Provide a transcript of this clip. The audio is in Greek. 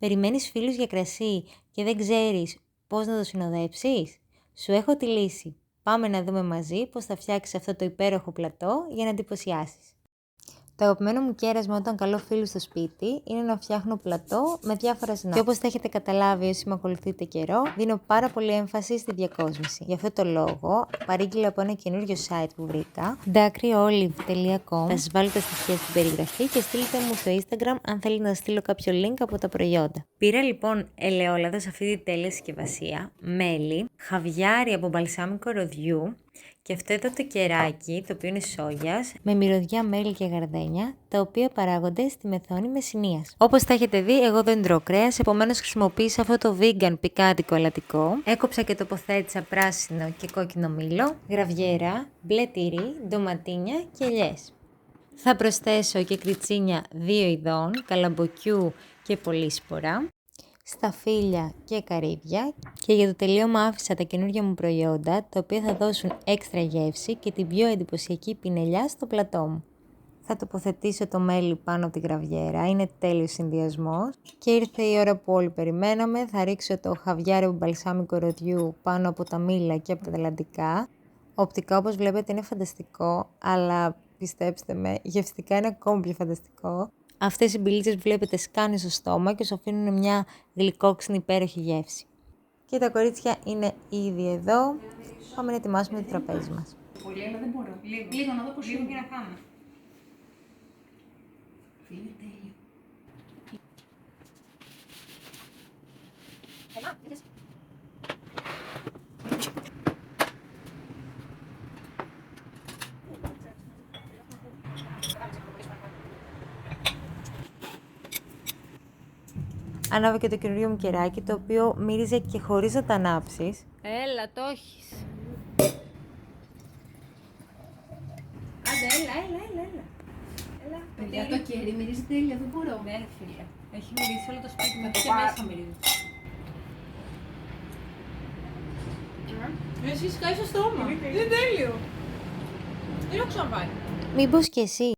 Περιμένεις φίλους για κρασί και δεν ξέρεις πώς να το συνοδέψεις? Σου έχω τη λύση. Πάμε να δούμε μαζί πώς θα φτιάξεις αυτό το υπέροχο πλατό για να εντυπωσιάσεις. Το αγαπημένο μου κέρασμα όταν καλώ φίλους στο σπίτι είναι να φτιάχνω πλατό με διάφορα σνακ. Και όπως θα έχετε καταλάβει όσοι με ακολουθείτε καιρό, δίνω πάρα πολύ έμφαση στη διακόσμηση. Γι' αυτό το λόγο παρήγγειλα από ένα καινούριο site που βρήκα, dakriolive.com. Θα σας βάλω τα στοιχεία στην περιγραφή και στείλτε μου στο Instagram αν θέλετε να στείλω κάποιο link από τα προϊόντα. Πήρα λοιπόν ελαιόλαδο σε αυτή τη τέλεια συσκευασία, μέλι, χαβιάρι από μπαλσάμικο ροδιού. Και αυτό εδώ το κεράκι, το οποίο είναι σόγιας, με μυρωδιά μέλι και γαρδένια, τα οποία παράγονται στη μεθόνη Μεσσηνίας. Όπως τα έχετε δει, εγώ δεν τρώω κρέας, επομένως χρησιμοποίησα αυτό το vegan πικάντικο ελαττικό. Έκοψα και τοποθέτησα πράσινο και κόκκινο μήλο, γραβιέρα, μπλε τυρί, ντοματίνια και ελιές. Θα προσθέσω και κριτσίνια 2 ειδών, καλαμποκιού και πολύσπορα, σταφύλια και καρύδια, και για το τελείωμα άφησα τα καινούργια μου προϊόντα, τα οποία θα δώσουν έξτρα γεύση και την πιο εντυπωσιακή πινελιά στο πλατό μου. Θα τοποθετήσω το μέλι πάνω από τη γραβιέρα, είναι τέλειος συνδυασμός και ήρθε η ώρα που όλοι περιμέναμε. Θα ρίξω το χαβιάρι από μπαλσάμικο ροδιού πάνω από τα μήλα και από τα δελαντικά. Οπτικά, όπως βλέπετε, είναι φανταστικό, αλλά πιστέψτε με, γευστικά είναι ακόμη πιο φανταστικό. Αυτές οι μπιλίτσες που βλέπετε σκάνε στο στόμα και σου αφήνουν μια γλυκόξινη υπέροχη γεύση. Και τα κορίτσια είναι ήδη εδώ. Πάμε να ετοιμάσουμε το τραπέζι μας. Πολύ, αλλά δεν μπορώ. Λίγο να δω πώς είναι και να φάμε. Είναι τέλειο. Ανάβω και το καινούριο μου κεράκι, το οποίο μύριζε και χωρίς να τα ανάψεις. Έλα, το έχεις. Άντε, έλα. Παιδιά, το κέρι μυρίζει τέλεια, δεν μπορώ. Ναι, φίλε. Έχει μυρίσει όλο το σπίτι μου και μέσα μυρίζει. Εσύ σκάει στο στόμα. Είναι τέλειο. Δεν έχω ξαναπάει. Μήπως και εσύ